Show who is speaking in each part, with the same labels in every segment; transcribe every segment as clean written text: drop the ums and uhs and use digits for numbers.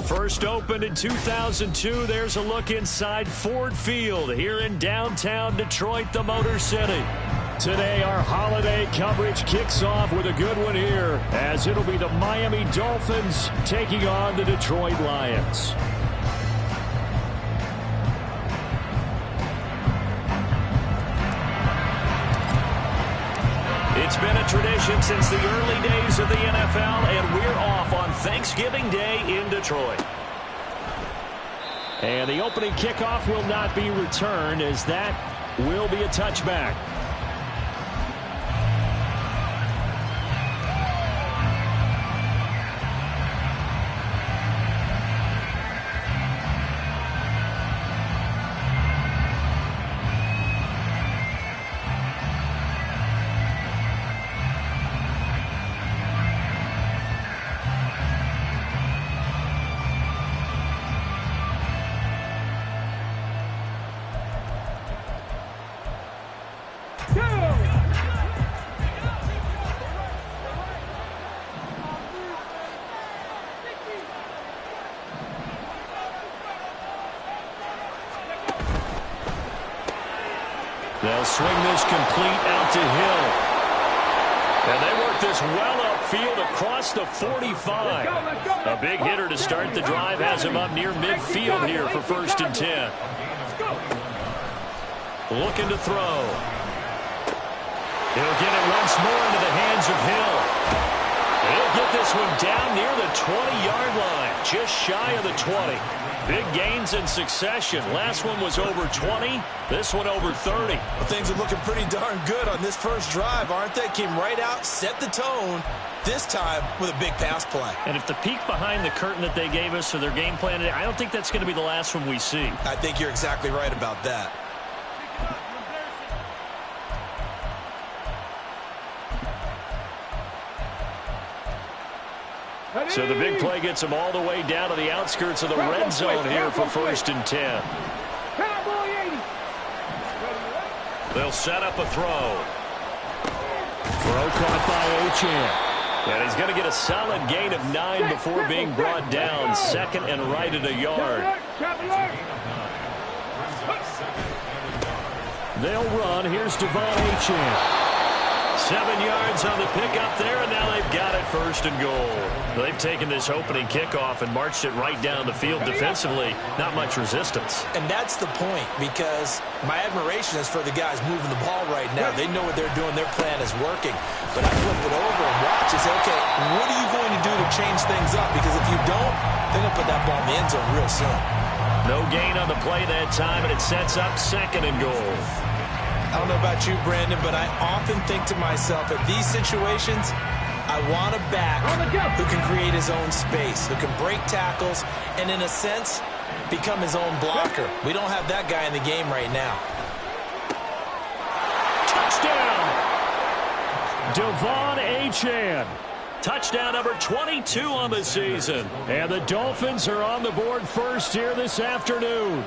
Speaker 1: First opened in 2002, there's a look inside Ford Field here in downtown Detroit, the Motor City. Today, our holiday coverage kicks off with a good one here, as it'll be the Miami Dolphins taking on the Detroit Lions. It's been a tradition since the early days of the NFL, and we're off on Thanksgiving Day in Detroit. And the opening kickoff will not be returned, as that will be a touchback. They'll swing this complete out to Hill. And they work this well upfield across the 45. A big hitter to start the drive has him up near midfield here for 1st and 10. Looking to throw. He'll get it once more into the hands of Hill. He'll get this one down near the 20-yard line, just shy of the 20. Big gains in succession. Last one was over 20. This one over 30.
Speaker 2: Well, things are looking pretty darn good on this first drive, aren't they? Came right out, set the tone, this time with a big pass play.
Speaker 1: And if the peek behind the curtain that they gave us for their game plan today, I don't think that's going to be the last one we see.
Speaker 2: I think you're exactly right about that.
Speaker 1: So the big play gets them all the way down to the outskirts of the red zone here for 1st and 10. They'll set up a throw. Throw caught by Achane. And he's going to get a solid gain of 9 before being brought down. 2nd and right at a yard. They'll run. Here's Devon Achane. 7 yards on the pickup there, and now they've got it 1st and goal. They've taken this opening kickoff and marched it right down the field defensively. Not much resistance.
Speaker 2: And that's the point, because my admiration is for the guys moving the ball right now. They know what they're doing. Their plan is working. But I flip it over and watch and say, okay, what are you going to do to change things up? Because if you don't, they're going to put that ball in the end zone real soon.
Speaker 1: No gain on the play that time, and it sets up 2nd and goal.
Speaker 2: I don't know about you, Brandon, but I often think to myself, at these situations, I want a back who can create his own space, who can break tackles, and in a sense, become his own blocker. We don't have that guy in the game right now.
Speaker 1: Touchdown! Devon Achane. Touchdown number 22 on the season. And the Dolphins are on the board first here this afternoon.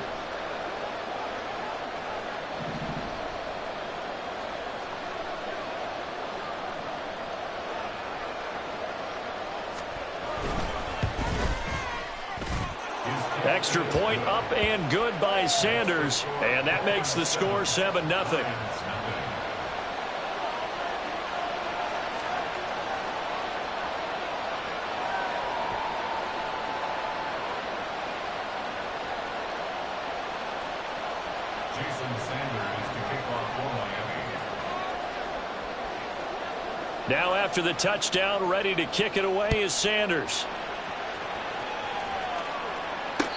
Speaker 1: Extra point up and good by Sanders, and that makes the score 7-0. Now after the touchdown, ready to kick it away is Sanders.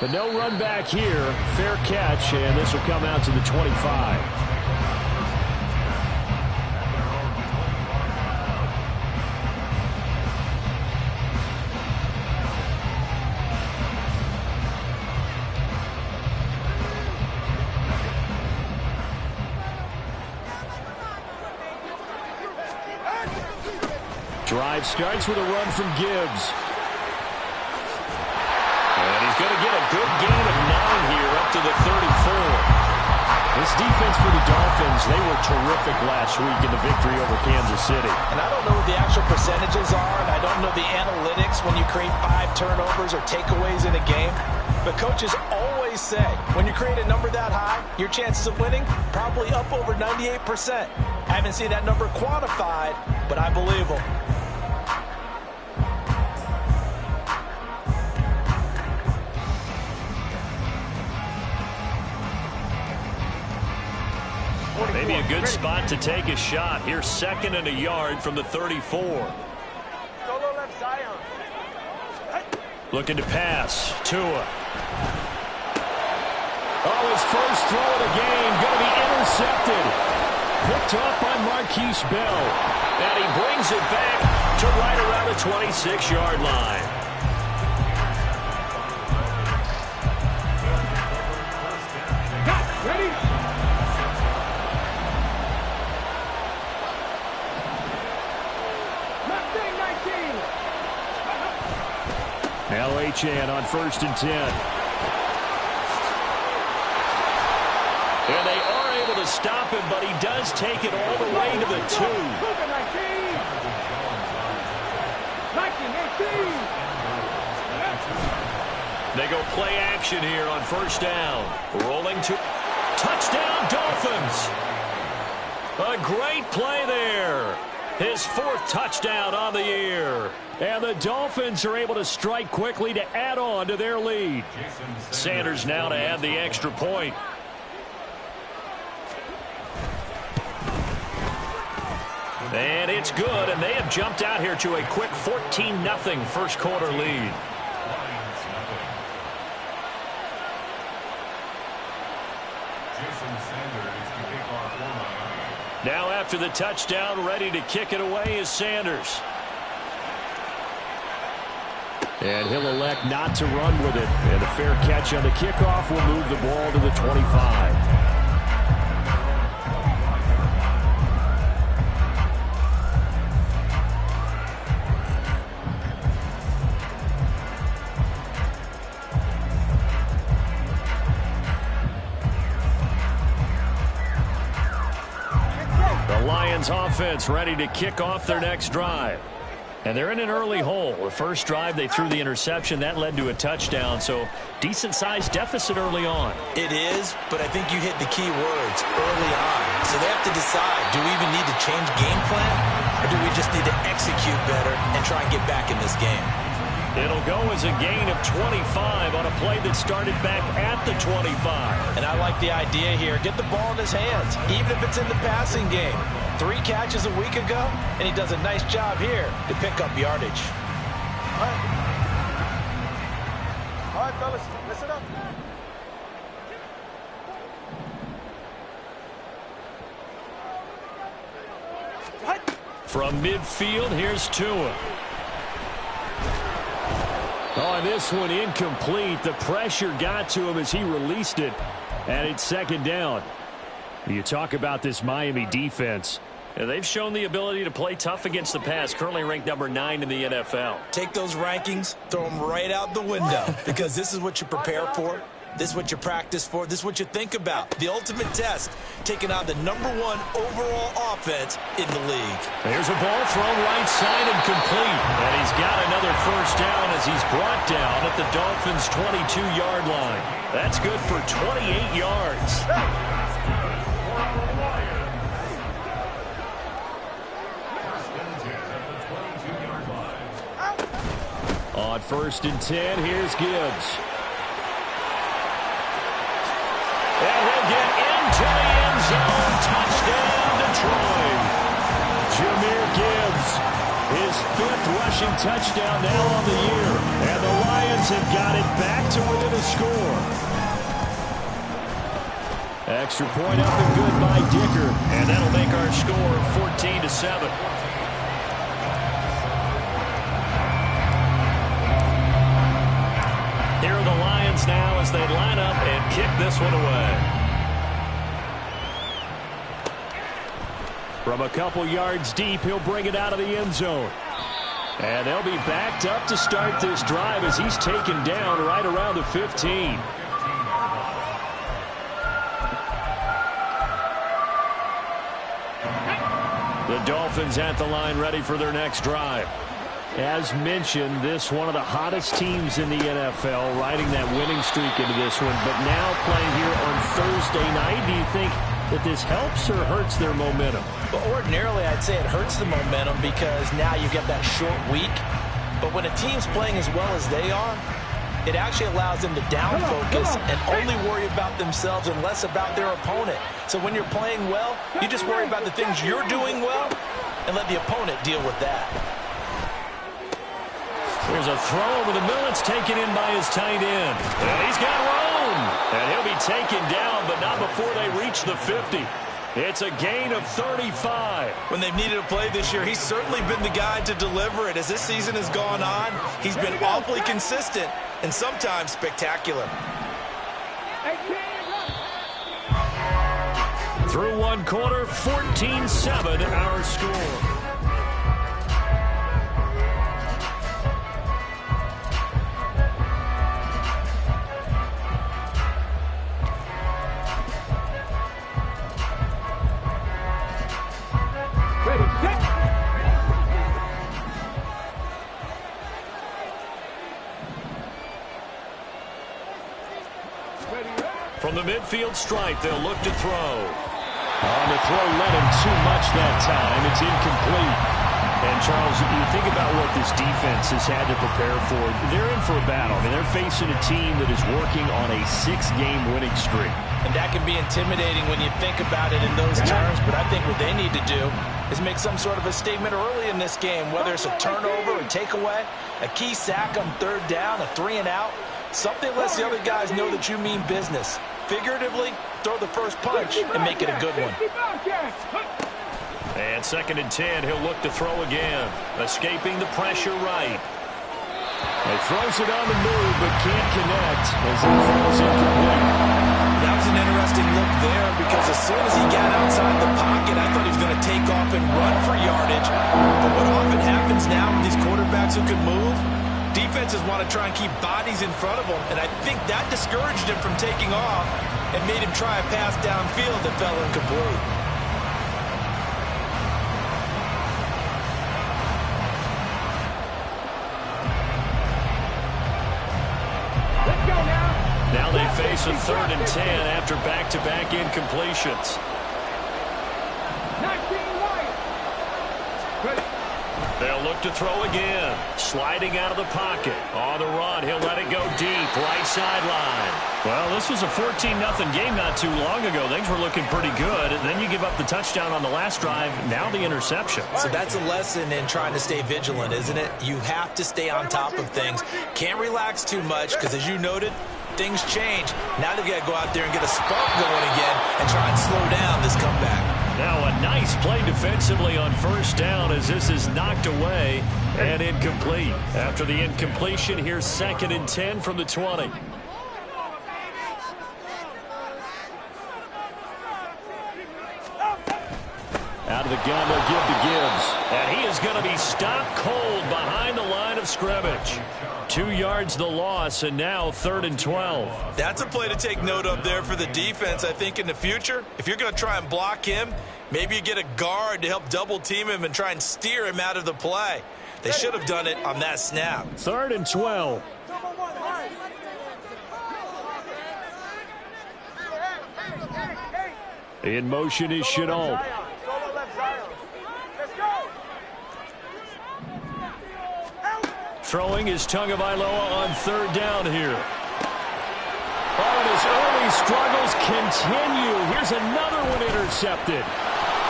Speaker 1: But no run back here. Fair catch, and this will come out to the 25. Drive starts with a run from Gibbs. And he's going to get a good gain of 9 here up to the 34. This defense for the Dolphins, they were terrific last week in the victory over Kansas City.
Speaker 2: And I don't know what the actual percentages are, and I don't know the analytics when you create 5 turnovers or takeaways in a game. But coaches always say, when you create a number that high, your chances of winning probably up over 98%. I haven't seen that number quantified, but I believe them.
Speaker 1: Maybe a good spot to take a shot. Here's 2nd and a yard from the 34. Looking to pass. Tua. Oh, his first throw of the game going to be intercepted. Picked up by Marquise Bell. And he brings it back to right around the 26-yard line.
Speaker 3: Ready?
Speaker 1: LHN on 1st and 10. And they are able to stop him, but he does take it all the way to the 2. They go play action here on 1st down. Rolling to touchdown Dolphins. A great play there. His 4th touchdown on the year. And the Dolphins are able to strike quickly to add on to their lead. Sanders now to add the extra point. And it's good, and they have jumped out here to a quick 14-0 first quarter lead. Now after the touchdown, ready to kick it away is Sanders. And he'll elect not to run with it. And a fair catch on the kickoff will move the ball to the 25. The Lions offense ready to kick off their next drive. And they're in an early hole. The first drive, they threw the interception. That led to a touchdown, so decent-sized deficit early on.
Speaker 2: It is, but I think you hit the key words early on. So they have to decide, do we even need to change game plan, or do we just need to execute better and try and get back in this game?
Speaker 1: It'll go as a gain of 25 on a play that started back at the 25.
Speaker 2: And I like the idea here. Get the ball in his hands, even if it's in the passing game. 3 catches a week ago, and he does a nice job here to pick up yardage.
Speaker 3: All right, fellas, listen up.
Speaker 1: From midfield, here's Tua. Oh, and this one incomplete. The pressure got to him as he released it, and it's 2nd down. You talk about this Miami defense. They've shown the ability to play tough against the pass, currently ranked number 9 in the NFL.
Speaker 2: Take those rankings, throw them right out the window, because this is what you prepare for. This is what you practice for. This is what you think about. The ultimate test, taking on the #1 overall offense in the league.
Speaker 1: There's a ball thrown right side and complete. And he's got another first down as he's brought down at the Dolphins' 22-yard line. That's good for 28 yards. On 1st and 10, here's Gibbs. And he'll get into the end zone. Touchdown, Detroit. Jahmyr Gibbs, his 5th rushing touchdown now on the year. And the Lions have got it back to within a score. Extra point up and good by Dicker. And that'll make our score 14-7. Here are the Lions now as they line up and kick this one away. From a couple yards deep, he'll bring it out of the end zone. And they'll be backed up to start this drive as he's taken down right around the 15. The Dolphins at the line ready for their next drive. As mentioned, this one of the hottest teams in the NFL, riding that winning streak into this one, but now playing here on Thursday night. Do you think that this helps or hurts their momentum?
Speaker 2: Well, ordinarily, I'd say it hurts the momentum because now you get that short week. But when a team's playing as well as they are, it actually allows them to down focus and only worry about themselves and less about their opponent. So when you're playing well, you just worry about the things you're doing well and let the opponent deal with that.
Speaker 1: There's a throw over the middle. It's taken in by his tight end. And he's got room. And he'll be taken down, but not before they reach the 50. It's a gain of 35.
Speaker 2: When they've needed a play this year, he's certainly been the guy to deliver it. As this season has gone on, he's been awfully consistent and sometimes spectacular.
Speaker 1: Through one quarter, 14-7 our score. From the midfield stripe, they'll look to throw. On the throw, let him too much that time. It's incomplete. And, Charles, you think about what this defense has had to prepare for. They're in for a battle. I mean, they're facing a team that is working on a 6-game winning streak.
Speaker 2: And that can be intimidating when you think about it in those terms. But I think what they need to do is make some sort of a statement early in this game, whether it's a turnover, a takeaway, a key sack on third down, a 3-and-out. Something lets the other guys know that you mean business. Figuratively, throw the first punch and make it a good one.
Speaker 1: And 2nd and 10, he'll look to throw again. Escaping the pressure right. He throws it on the move, but can't connect as it falls incomplete.
Speaker 2: That was an interesting look there because as soon as he got outside the pocket, I thought he was going to take off and run for yardage. But what often happens now with these quarterbacks who can move, defenses want to try and keep bodies in front of him, and I think that discouraged him from taking off and made him try a pass downfield that fell incomplete.
Speaker 3: Let's go now.
Speaker 1: Now they face a 3rd and 10 after back-to-back incompletions.
Speaker 3: 19 right. Ready.
Speaker 1: They'll look to throw again. Sliding out of the pocket. On the run, he'll let it go deep. Right sideline. Well, this was a 14-0 game not too long ago. Things were looking pretty good. And then you give up the touchdown on the last drive. Now the interception.
Speaker 2: So that's a lesson in trying to stay vigilant, isn't it? You have to stay on top of things. Can't relax too much because, as you noted, things change. Now they've got to go out there and get a spark going again and try and slow down this comeback.
Speaker 1: Now a nice play defensively on 1st down as this is knocked away and incomplete. After the incompletion, here's 2nd and 10 from the 20. Out of the gun, they'll give to Gibbs. And he is going to be stopped cold behind the line of scrimmage. 2 yards the loss, and now 3rd and 12.
Speaker 2: That's a play to take note of there for the defense. I think in the future, if you're going to try and block him, maybe you get a guard to help double team him and try and steer him out of the play. They should have done it on that snap.
Speaker 1: 3rd and 12. In motion is Chenault. Throwing is Tagovailoa on 3rd down here. Oh, and his early struggles continue. Here's another one intercepted.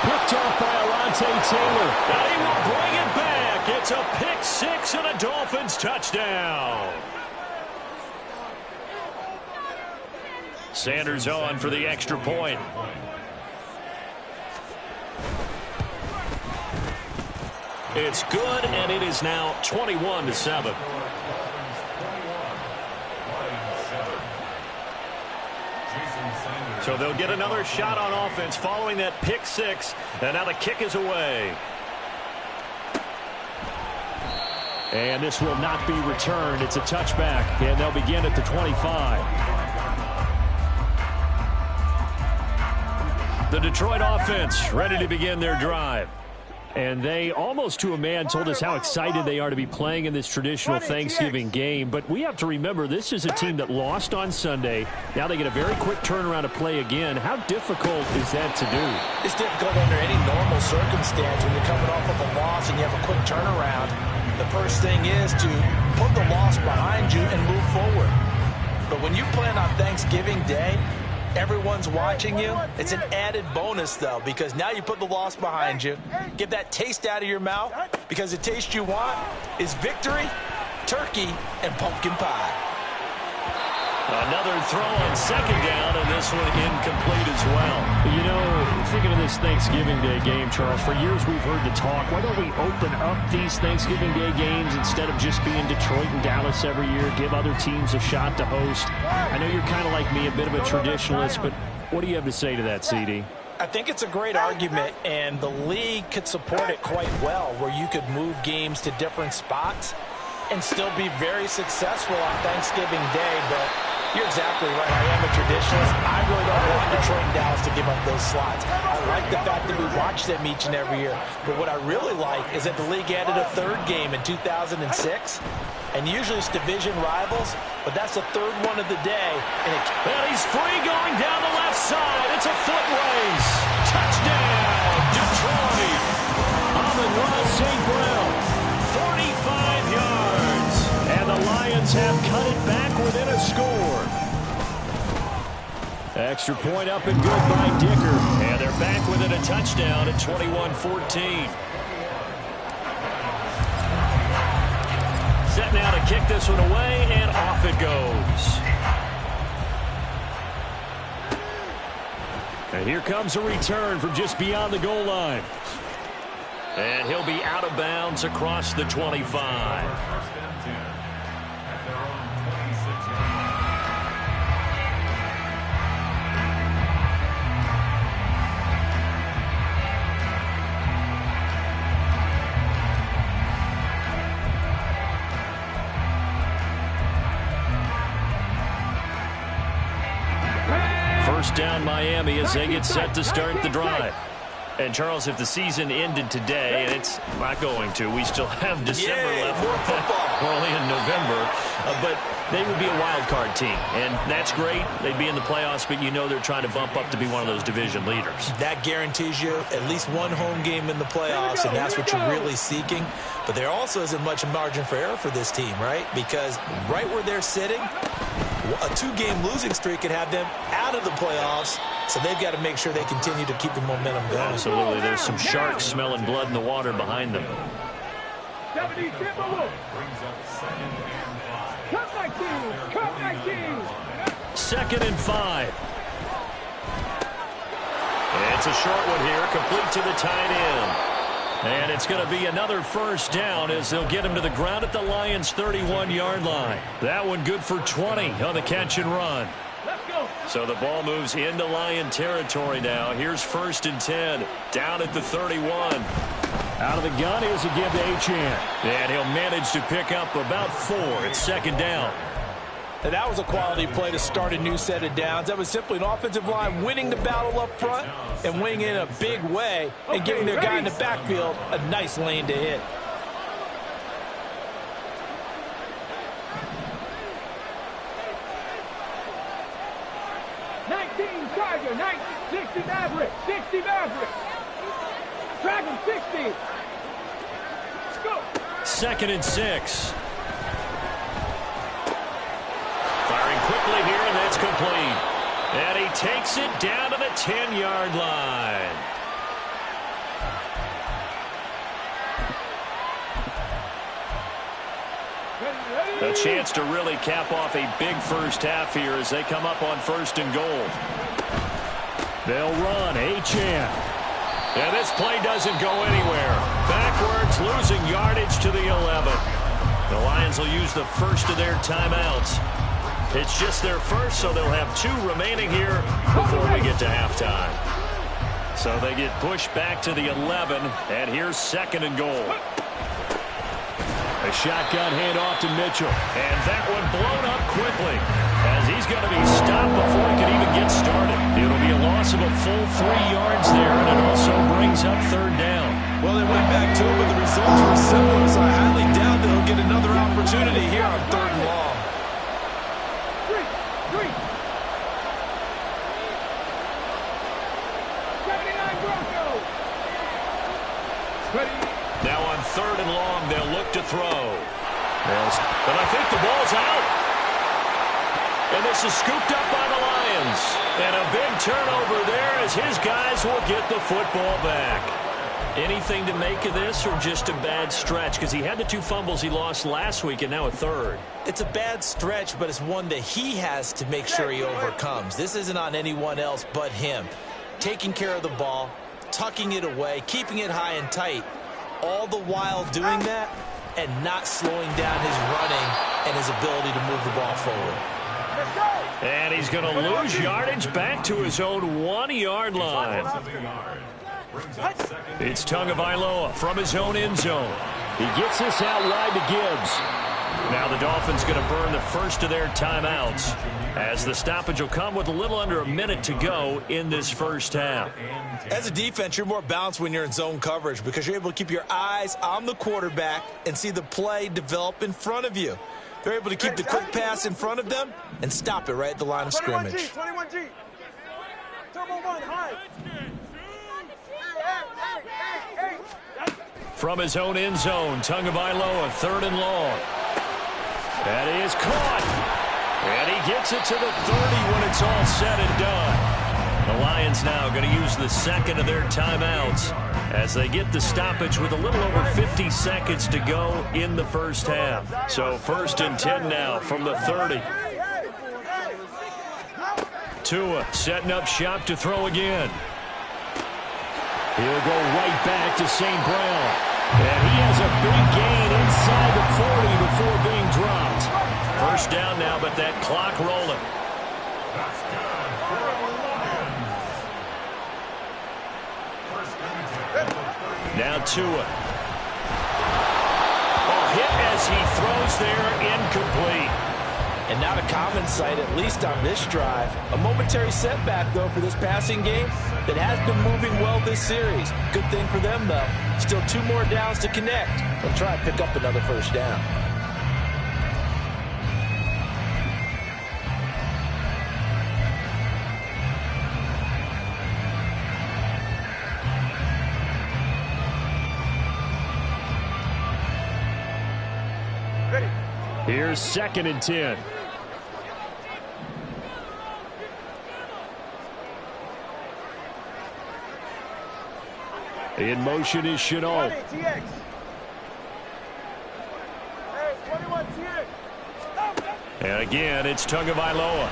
Speaker 1: Picked off by Alontae Taylor. And he will bring it back. It's a pick 6 and a Dolphins touchdown. Sanders on for the extra point. It's good, and it is now 21-7. So they'll get another shot on offense following that pick 6, and now the kick is away. And this will not be returned. It's a touchback, and they'll begin at the 25. The Detroit offense ready to begin their drive. And they, almost to a man, told us how excited they are to be playing in this traditional Thanksgiving game. But we have to remember, this is a team that lost on Sunday. Now they get a very quick turnaround to play again. How difficult is that to do?
Speaker 2: It's difficult under any normal circumstance when you're coming off of a loss and you have a quick turnaround. The first thing is to put the loss behind you and move forward. But when you play on Thanksgiving Day, everyone's watching you. It's an added bonus, though, because now you put the loss behind you. Get that taste out of your mouth, because the taste you want is victory, turkey, and pumpkin pie.
Speaker 1: Another throw on second down, and this one incomplete as well. You know, thinking of this Thanksgiving Day game, Charles, for years we've heard the talk, why don't we open up these Thanksgiving Day games instead of just being Detroit and Dallas every year, give other teams a shot to host? I know you're kind of like me, a bit of a traditionalist, but what do you have to say to that, CD?
Speaker 2: I think it's a great argument, and the league could support it quite well, where you could move games to different spots and still be very successful on Thanksgiving Day. But you're exactly right. I am a traditionalist. I really don't want Detroit and Dallas to give up those slots. I like the fact that we watch them each and every year. But what I really like is that the league added a third game in 2006. And usually it's division rivals, but that's the third one of the day. And
Speaker 1: he's free going down the left side. It's a foot race. Touchdown, Detroit. Amon-Ra St. Brown, 45 yards. And the Lions have cut it back within a score. Extra point up and good by Dicker. And they're back within a touchdown at 21-14. Set now to kick this one away, and off it goes. And here comes a return from just beyond the goal line. And he'll be out of bounds across the 25. First down Miami as they get set to start the drive. And, Charles, if the season ended today, and it's not going to, we still have December left. We're only in November. But they would be a wild card team. And that's great. They'd be in the playoffs, but you know they're trying to bump up to be one of those division leaders.
Speaker 2: That guarantees you at least one home game in the playoffs, and that's what you're really seeking. But there also isn't much margin for error for this team, right? Because right where they're sitting, a two-game losing streak could have them out of the playoffs, so they've got to make sure they continue to keep the momentum going.
Speaker 1: Absolutely. There's some sharks smelling blood in the water behind them. Second and 5. It's a short one here, complete to the tight end. And it's going to be another first down as they'll get him to the ground at the Lions' 31-yard line. That one good for 20 on the catch and run. So the ball moves into Lion territory now. Here's 1st and 10, down at the 31. Out of the gun, here's a give to Achane. And he'll manage to pick up about 4. It's 2nd down.
Speaker 2: And that was a quality play to start a new set of downs. That was simply an offensive line winning the battle up front and winning in a big way and giving their guy in the backfield a nice lane to hit.
Speaker 3: Tiger, 60 Maverick, 60 Maverick. Dragon 60. Let's go.
Speaker 1: 2nd and 6. Firing quickly here, and that's complete. And he takes it down to the 10-yard line. A chance to really cap off a big first half here as they come up on 1st and goal. They'll run. Achane. And this play doesn't go anywhere. Backwards, losing yardage to the 11. The Lions will use the first of their timeouts. It's just their first, so they'll have 2 remaining here before we get to halftime. So they get pushed back to the 11, and here's 2nd and goal. A shotgun handoff to Mitchell. And that one blown up quickly as he's going to be stopped before he can even get started. It'll be a loss of a full 3 yards there, and it also brings up 3rd down.
Speaker 2: Well, they went back to it, but the results were similar, so I highly doubt that he'll get another opportunity here on 3rd and long.
Speaker 3: 79 Broncos.
Speaker 1: Now on 3rd and long, they'll look to throw. But I think the ball's out. And this is scooped up by the Lions. And a big turnover there as his guys will get the football back. Anything to make of this or just a bad stretch? Because he had the 2 fumbles he lost last week and now a 3rd.
Speaker 2: It's a bad stretch, but it's one that he has to make sure he overcomes. This isn't on anyone else but him. Taking care of the ball, tucking it away, keeping it high and tight, all the while doing that and not slowing down his running and his ability to move the ball forward.
Speaker 1: And he's going to lose yardage back to his own 1-yard line. It's Tagovailoa from his own end zone. He gets this out wide to Gibbs. Now the Dolphins going to burn the first of their timeouts as the stoppage will come with a little under a minute to go in this first half.
Speaker 2: As a defense, you're more balanced when you're in zone coverage because you're able to keep your eyes on the quarterback and see the play develop in front of you. They're able to keep the quick pass in front of them and stop it right at the line of scrimmage.
Speaker 3: 21G. Turbo 1, high.
Speaker 1: From his own end zone, Tagovailoa, 3rd and long. That is caught. And he gets it to the 30 when it's all said and done. The Lions now going to use the second of their timeouts as they get the stoppage with a little over 50 seconds to go in the first half. So 1st and 10 now from the 30. Tua setting up shop to throw again. He'll go right back to St. Brown. And he has a big gain inside the 40 before being dropped. First down now, but that clock rolling. Now Tua. Hit as he throws there, incomplete.
Speaker 2: And not a common sight, at least on this drive. A momentary setback, though, for this passing game that has been moving well this series. Good thing for them, though. Still 2 more downs to connect. They'll try and pick up another first down.
Speaker 1: Here's 2nd and 10. In motion is Chenault. And again, it's Tagovailoa.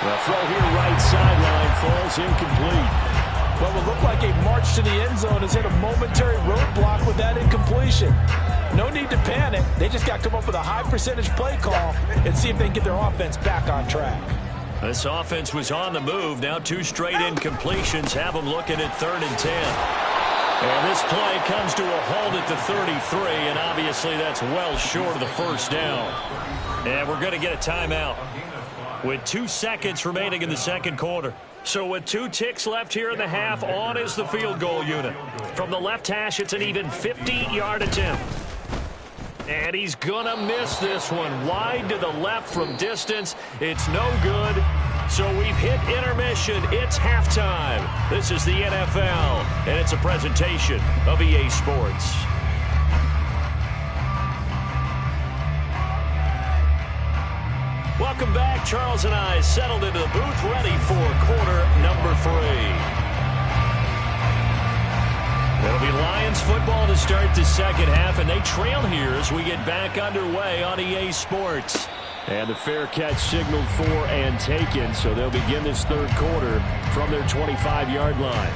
Speaker 1: The throw here right sideline falls incomplete.
Speaker 2: Well, it looked like a march to the end zone has hit a momentary roadblock with that incompletion. No need to panic. They just got to come up with a high percentage play call and see if they can get their offense back on track.
Speaker 1: This offense was on the move. Now 2 straight incompletions have them looking at 3rd and 10. And this play comes to a halt at the 33, and obviously that's well short of the first down. And we're going to get a timeout with 2 seconds remaining in the second quarter. So with 2 ticks left here in the half, on is the field goal unit. From the left hash, it's an even 50-yard attempt. And he's going to miss this one. Wide to the left from distance. It's no good. So we've hit intermission. It's halftime. This is the NFL, and it's a presentation of EA Sports. Welcome back. Charles and I settled into the booth, ready for quarter number 3. It'll be Lions football to start the second half, and they trail here as we get back underway on EA Sports. And the fair catch signaled for and taken, so they'll begin this third quarter from their 25-yard line.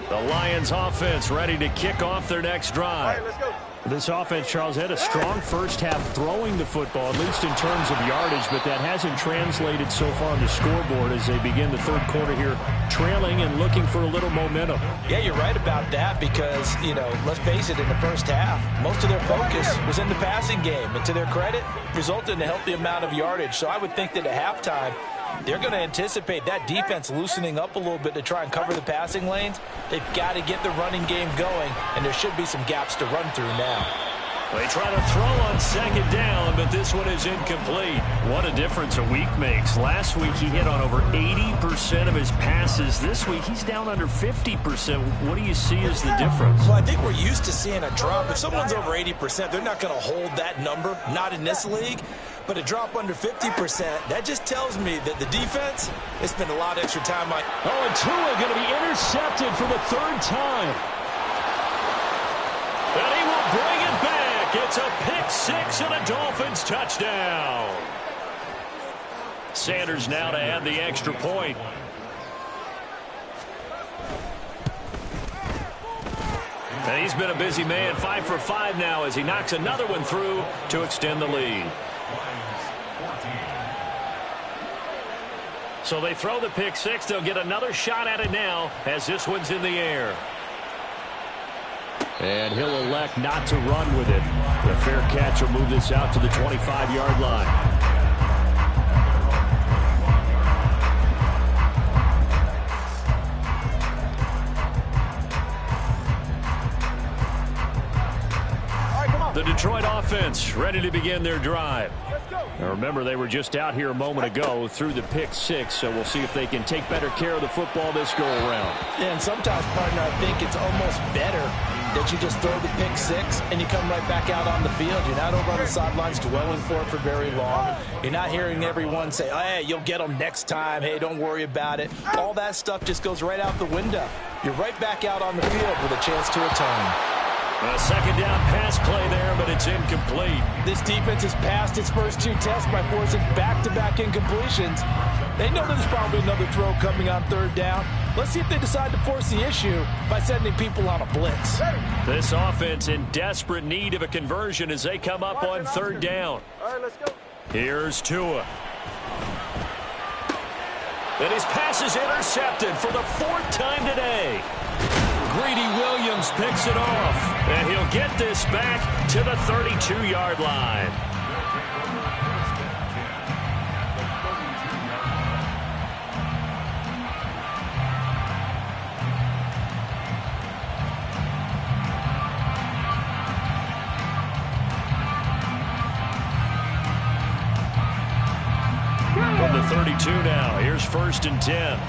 Speaker 1: The Lions offense ready to kick off their next drive. This offense, Charles, had a strong first half throwing the football, at least in terms of yardage, but that hasn't translated so far on the scoreboard as they begin the third quarter here, trailing and looking for a little momentum.
Speaker 2: Yeah, you're right about that because, you know, let's face it, in the first half, most of their focus was in the passing game, and to their credit, resulted in a healthy amount of yardage. So I would think that at halftime, they're going to anticipate that defense loosening up a little bit to try and cover the passing lanes. They've got to get the running game going, and there should be some gaps to run through now.
Speaker 1: They try to throw on second down, but this one is incomplete. What a difference a week makes. Last week he hit on over 80% of his passes. This week he's down under 50%. What do you see as the difference?
Speaker 2: Well, I think we're used to seeing a drop. If someone's over 80%, they're not going to hold that number, not in this league. But a drop under 50%, that just tells me that the defense has spent a lot of extra time on.
Speaker 1: Oh, and Tua going to be intercepted for the third time. And he will bring it back. It's a pick six and a Dolphins touchdown. Sanders now to add the extra point. And he's been a busy man, 5 for 5 now as he knocks another one through to extend the lead. So they throw the pick six. They'll get another shot at it now as this one's in the air. And he'll elect not to run with it. The fair catch will move this out to the 25-yard line. The Detroit offense ready to begin their drive. Now remember, they were just out here a moment ago through the pick six, so we'll see if they can take better care of the football this go-around.
Speaker 2: Yeah, and sometimes, partner, I think it's almost better that you just throw the pick six and you come right back out on the field. You're not over on the sidelines dwelling for it for very long. You're not hearing everyone say, hey, you'll get them next time. Hey, don't worry about it. All that stuff just goes right out the window. You're right back out on the field with a chance to atone.
Speaker 1: A second down pass play there, but it's incomplete.
Speaker 2: This defense has passed its first two tests by forcing back-to-back incompletions. They know there's probably another throw coming on third down. Let's see if they decide to force the issue by sending people on a blitz.
Speaker 1: This offense in desperate need of a conversion as they come up on third down.
Speaker 3: All right, let's go.
Speaker 1: Here's Tua. And his pass is intercepted for the fourth time today. Greedy Williams picks it off, and he'll get this back to the 32-yard line. From the 32 now, here's 1st and 10.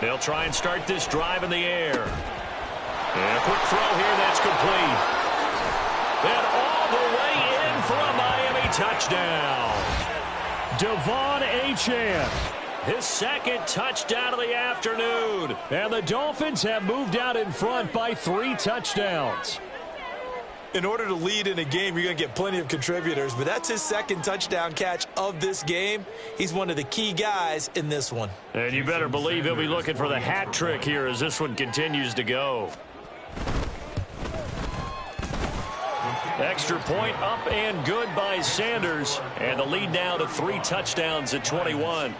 Speaker 1: They'll try and start this drive in the air. And a quick throw here that's complete. And all the way in for a Miami touchdown. Devon Achane, his second touchdown of the afternoon. And the Dolphins have moved out in front by 3 touchdowns.
Speaker 2: In order to lead in a game, you're going to get plenty of contributors, but that's his second touchdown catch of this game. He's one of the key guys in this one.
Speaker 1: And you better believe he'll be looking for the hat trick here as this one continues to go. Extra point up and good by Sanders, and the lead now to 3 touchdowns at 21.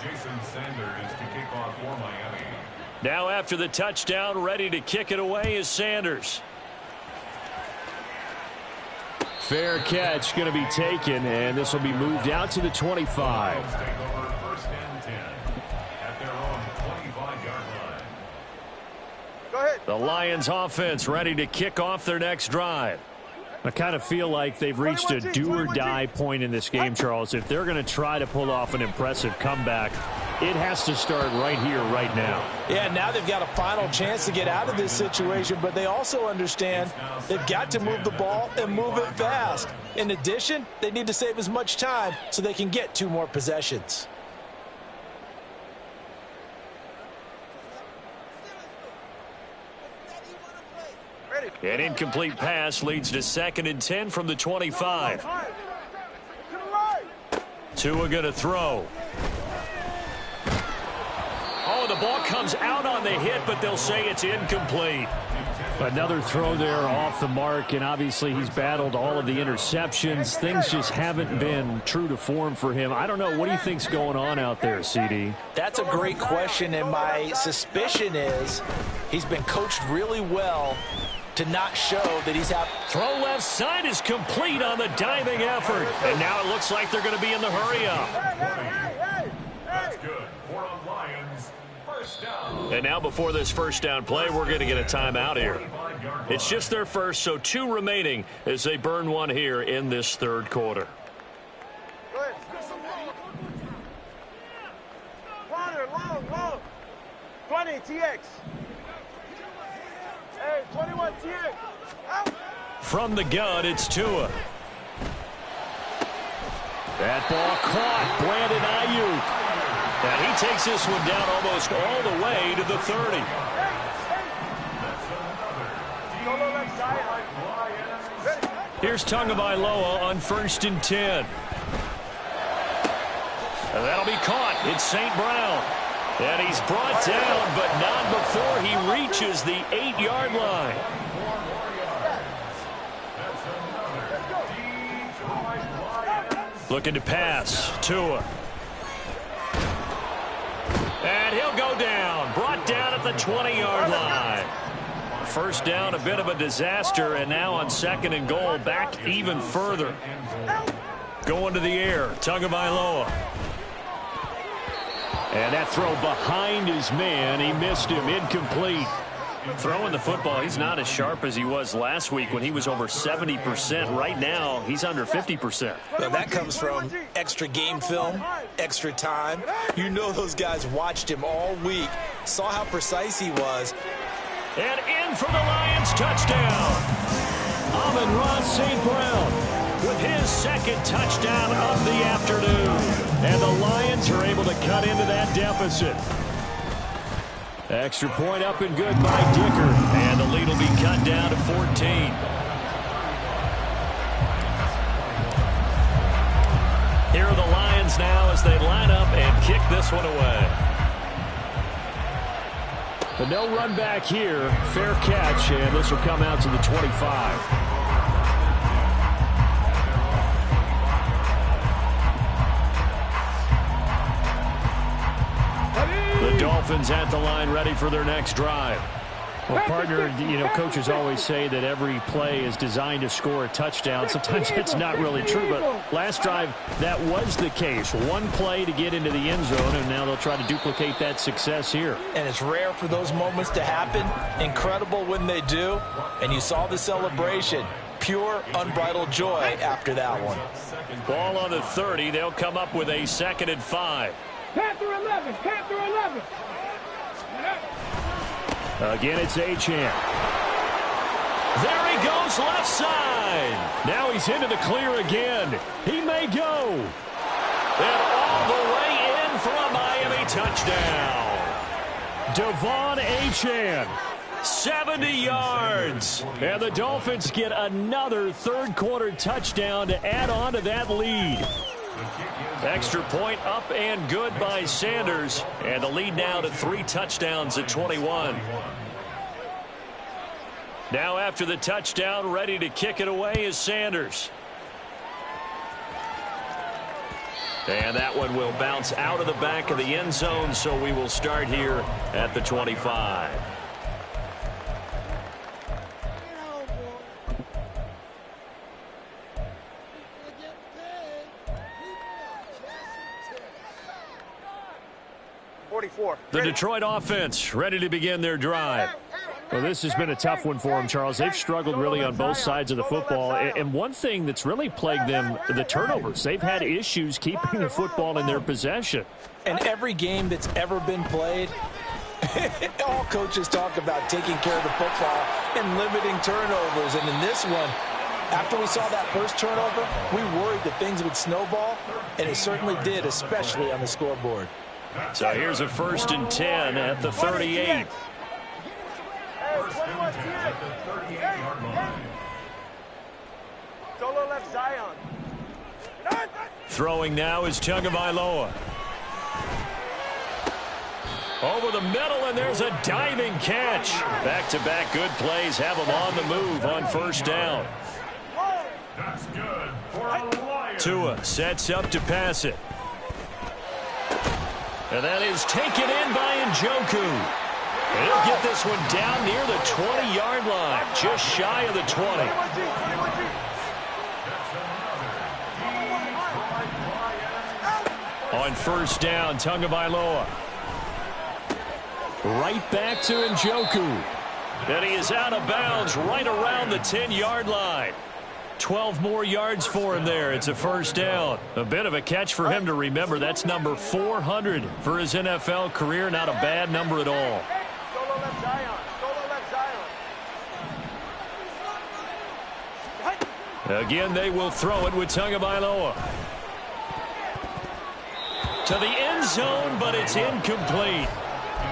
Speaker 4: Jason Sanders to kick off for Miami.
Speaker 1: Now after the touchdown, ready to kick it away is Sanders. Fair catch going to be taken, and this will be moved out to the 25.
Speaker 4: Take over 1st and 10 at their own 25-yard line.
Speaker 3: Go ahead.
Speaker 1: The Lions offense ready to kick off their next drive. I kind of feel like they've reached a do-or-die point in this game, Charles. If they're going to try to pull off an impressive comeback, it has to start right here, right now.
Speaker 2: Yeah, now they've got a final chance to get out of this situation, but they also understand they've got to move the ball and move it fast. In addition, they need to save as much time so they can get 2 more possessions.
Speaker 3: Ready.
Speaker 1: An incomplete pass leads to 2nd and 10 from the 25. Tua going to throw. Oh, the ball comes out on the hit, but they'll say it's incomplete.
Speaker 5: Another throw there off the mark, and obviously he's battled all of the interceptions. Things just haven't been true to form for him. I don't know. What do you think's going on out there, CD?
Speaker 2: That's a great question, and my suspicion is he's been coached really well to not show that he's out.
Speaker 1: Throw left side is complete on the diving effort. And now it looks like they're going to be in the hurry-up.
Speaker 4: That's good. For the Lions, first down.
Speaker 1: And now before this first down play, we're going to get a timeout here. It's just their first, so 2 remaining as they burn one here in this 3rd quarter.
Speaker 3: Long. 20, TX. Hey, 21, TX. Out.
Speaker 1: From the gun, it's Tua. That ball caught. Brandon Ayuk. And he takes this one down almost all the way to the 30. Here's Tagovailoa on 1st and 10. And that'll be caught. It's St. Brown. And he's brought down, but not before he reaches the 8-yard line. Looking to pass. Tua. And he'll go down. Brought down at the 20-yard line. First down, a bit of a disaster, and now on 2nd and goal, back even further. Going to the air, Tagovailoa. And that throw behind his man, he missed him, incomplete. Throwing the football, he's not as sharp as he was last week when he was over 70%. Right now, he's under 50%.
Speaker 2: Well, that comes from extra game film, extra time. You know those guys watched him all week, saw how precise he was.
Speaker 1: And in for the Lions, touchdown. Amon-Ra St. Brown with his 2nd touchdown of the afternoon. And the Lions are able to cut into that deficit. Extra point up and good by Dicker. And the lead will be cut down to 14. Here are the Lions now as they line up and kick this one away.
Speaker 5: But no run back here. Fair catch, and this will come out to the 25.
Speaker 1: The Dolphins at the line ready for their next drive.
Speaker 5: Well, partner, you know, coaches always say that every play is designed to score a touchdown. Sometimes it's not really true, but last drive, that was the case. One play to get into the end zone, and now they'll try to duplicate that success here.
Speaker 2: And it's rare for those moments to happen. Incredible when they do. And you saw the celebration. Pure, unbridled joy after that one.
Speaker 1: Ball on the 30. They'll come up with a 2nd and 5.
Speaker 3: Panther 11. Panther 11.
Speaker 5: Again, it's Achane.
Speaker 1: There he goes left side.
Speaker 5: Now he's into the clear again. He may go.
Speaker 1: And all the way in for a Miami touchdown.
Speaker 5: Devon Achane.
Speaker 1: 70 yards.
Speaker 5: And the Dolphins get another 3rd quarter touchdown to add on to that lead.
Speaker 1: Extra point up and good by Sanders. And the lead now to 3 touchdowns at 21. Now after the touchdown, ready to kick it away is Sanders. And that one will bounce out of the back of the end zone, so we will start here at the 25. The Detroit offense ready to begin their drive.
Speaker 5: Well, this has been a tough one for them, Charles. They've struggled really on both sides of the football. And one thing that's really plagued them, the turnovers. They've had issues keeping the football in their possession.
Speaker 2: And every game that's ever been played, all coaches talk about taking care of the football and limiting turnovers. And in this one, after we saw that first turnover, we worried that things would snowball, and it certainly did, especially on the scoreboard.
Speaker 1: So here's a 1st and 10 at the 38.
Speaker 3: 21 TX.
Speaker 4: 38-yard line.
Speaker 3: Solo left Zion.
Speaker 1: Throwing now is Tagovailoa. Over the middle, and there's a diving catch. Back-to-back good plays have him on the move on first down.
Speaker 4: That's good for a Lions.
Speaker 1: Tua sets up to pass it. And that is taken in by Njoku. And he'll get this one down near the 20-yard line, just shy of the 20. On first down, Tagovailoa. Right back to Njoku. And he is out of bounds right around the 10-yard line. 12 more yards for him there. It's a first down. A bit of a catch for him to remember. That's number 400 for his NFL career. Not a bad number at all.
Speaker 3: Solo left Zion. Solo left Zion.
Speaker 1: Again, they will throw it with Tagovailoa. To the end zone, but it's incomplete.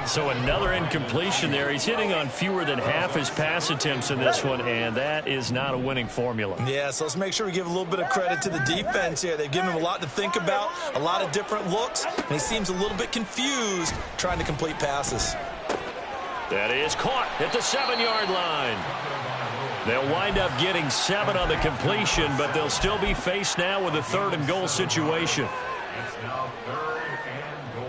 Speaker 1: So another incompletion there. He's hitting on fewer than half his pass attempts in this one, and that is not a winning formula.
Speaker 2: Yeah, so let's make sure we give a little bit of credit to the defense here. They've given him a lot to think about, a lot of different looks, and he seems a little bit confused trying to complete passes.
Speaker 1: That is caught at the 7-yard line. They'll wind up getting 7 on the completion, but they'll still be faced now with a 3rd and goal situation.
Speaker 4: It's now 3rd and goal.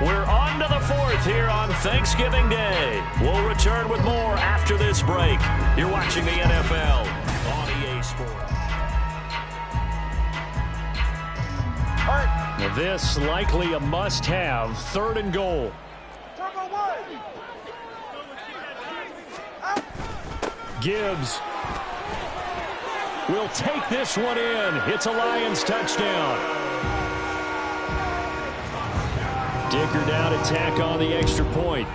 Speaker 1: We're on to the 4th here on Thanksgiving Day. We'll return with more after this break. You're watching the NFL on EA Sports. Now this likely a must-have, 3rd and goal.
Speaker 3: Turbo one.
Speaker 1: Gibbs will take this one in. It's a Lions touchdown. Dicker down to tack on the extra point.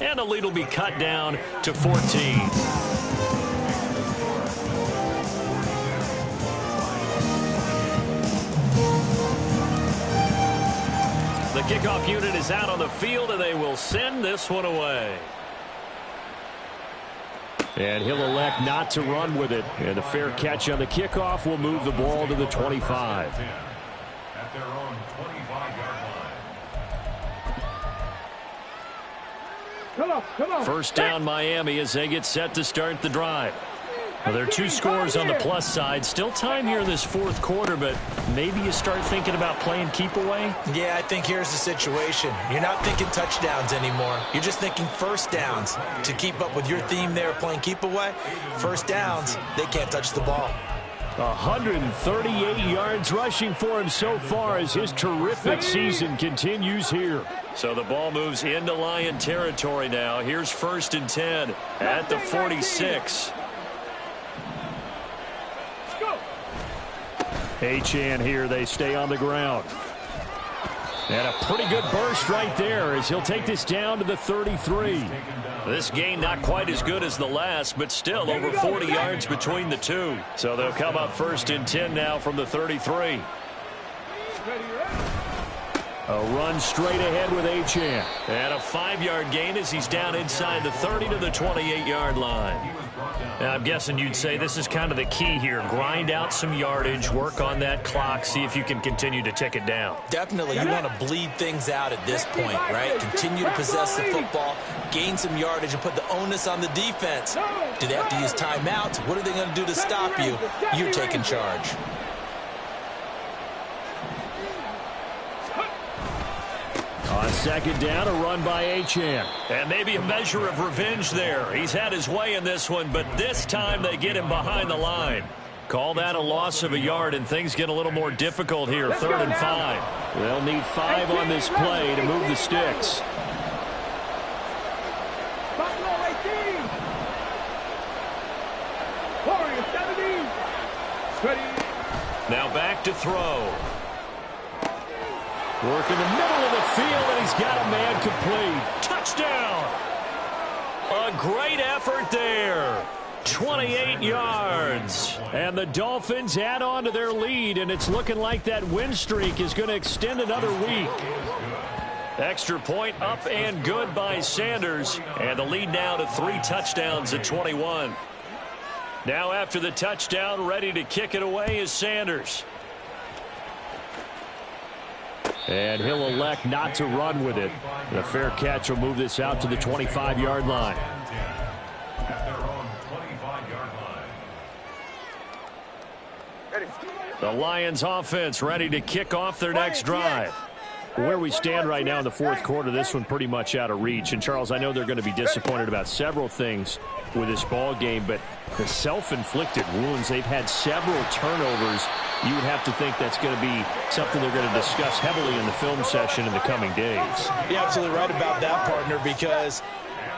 Speaker 1: And the lead will be cut down to 14. The kickoff unit is out on the field, and they will send this one away. And he'll elect not to run with it. And a fair catch on the kickoff will move the ball to the 25.
Speaker 4: At their own 25-yard line.
Speaker 3: Come on.
Speaker 1: First down Miami as they get set to start the drive. Well, there are 2 scores on the plus side. Still time here in this 4th quarter, but maybe you start thinking about playing keep away.
Speaker 2: Yeah, I think here's the situation. You're not thinking touchdowns anymore. You're just thinking first downs. To keep up with your theme there, playing keep away, first downs, they can't touch the ball.
Speaker 1: 138 yards rushing for him so far as his terrific season continues here. So the ball moves into Lion territory now. Here's 1st and 10 at the 46. Achane here. They stay on the ground. And a pretty good burst right there as he'll take this down to the 33. This gain not quite as good as the last, but still over 40 yards between the two. So they'll come up 1st and 10 now from the 33. A run straight ahead with Achane. And a 5-yard gain as he's down inside the 30 to the 28-yard line. Now, I'm guessing you'd say this is kind of the key here. Grind out some yardage, work on that clock, see if you can continue to tick it down.
Speaker 2: Definitely, you want to bleed things out at this point, right? Continue to possess the football, gain some yardage, and put the onus on the defense. Do they have to use timeouts? What are they going to do to stop you? You're taking charge.
Speaker 1: On 2nd down, a run by Achane. And maybe a measure of revenge there. He's had his way in this one, but this time they get him behind the line. Call that a loss of a yard, and things get a little more difficult here. 3rd and 5. They'll need 5 on this play to move the sticks. Now back to throw. Work in the middle of the field, and he's got a man complete. Touchdown! A great effort there. 28 yards. And the Dolphins add on to their lead, and it's looking like that win streak is going to extend another week. Extra point up and good by Sanders. And the lead now to 3 touchdowns at 21. Now after the touchdown, ready to kick it away is Sanders. And he'll elect not to run with it. The fair catch will move this out to the 25-yard line. The Lions offense ready to kick off their next drive. Where we stand right now in the fourth quarter, this one pretty much out of reach. And, Charles, I know they're going to be disappointed about several things with this ball game, but the self-inflicted wounds, they've had several turnovers. You would have to think that's going to be something they're going to discuss heavily in the film session in the coming days.
Speaker 2: You're absolutely right about that, partner, because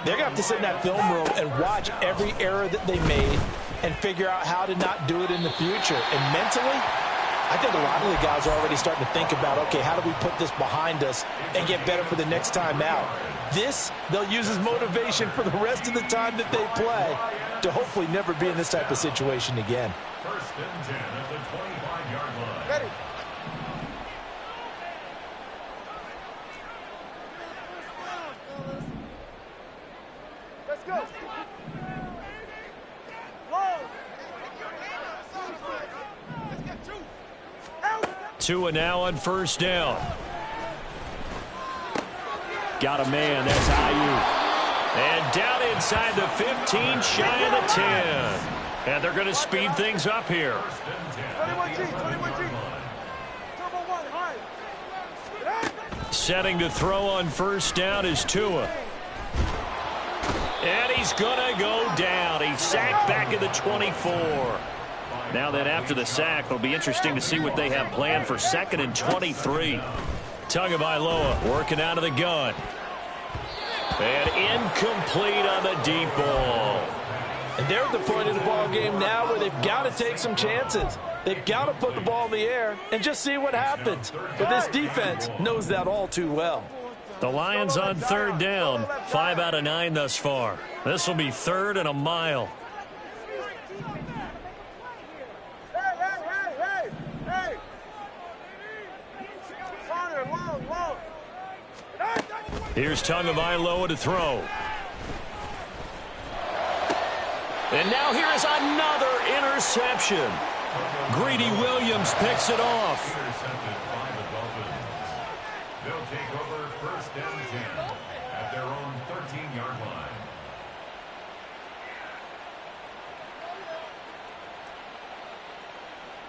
Speaker 2: they're going to have to sit in that film room and watch every error that they made and figure out how to not do it in the future. And mentally, I think a lot of the guys are already starting to think about, okay, how do we put this behind us and get better for the next time out? This, they'll use as motivation for the rest of the time that they play to hopefully never be in this type of situation again.
Speaker 4: First and 10 at the 25-yard line.
Speaker 3: Ready. Let's go.
Speaker 1: Tua now on first down. Got a man. That's Ayuk. And down inside the 15, shy of the 10. And they're going to speed things up here.
Speaker 3: 21G. Turbo 1, high.
Speaker 1: Setting to throw on first down is Tua. And he's going to go down. He's sacked back at the 24. Now then, after the sack, it'll be interesting to see what they have planned for 2nd and 23. Tagovailoa working out of the gun. And incomplete on the deep ball.
Speaker 2: And they're at the point of the ball game now where they've got to take some chances. They've got to put the ball in the air and just see what happens. But this defense knows that all too well.
Speaker 1: The Lions on third down. 5 out of 9 thus far. This will be 3rd and a mile. Here's Tagovailoa to throw. And now here is another interception. Greedy Williams picks it off.
Speaker 4: Intercepted by the Dolphins. They'll take over first and 10 at their own 13-yard line.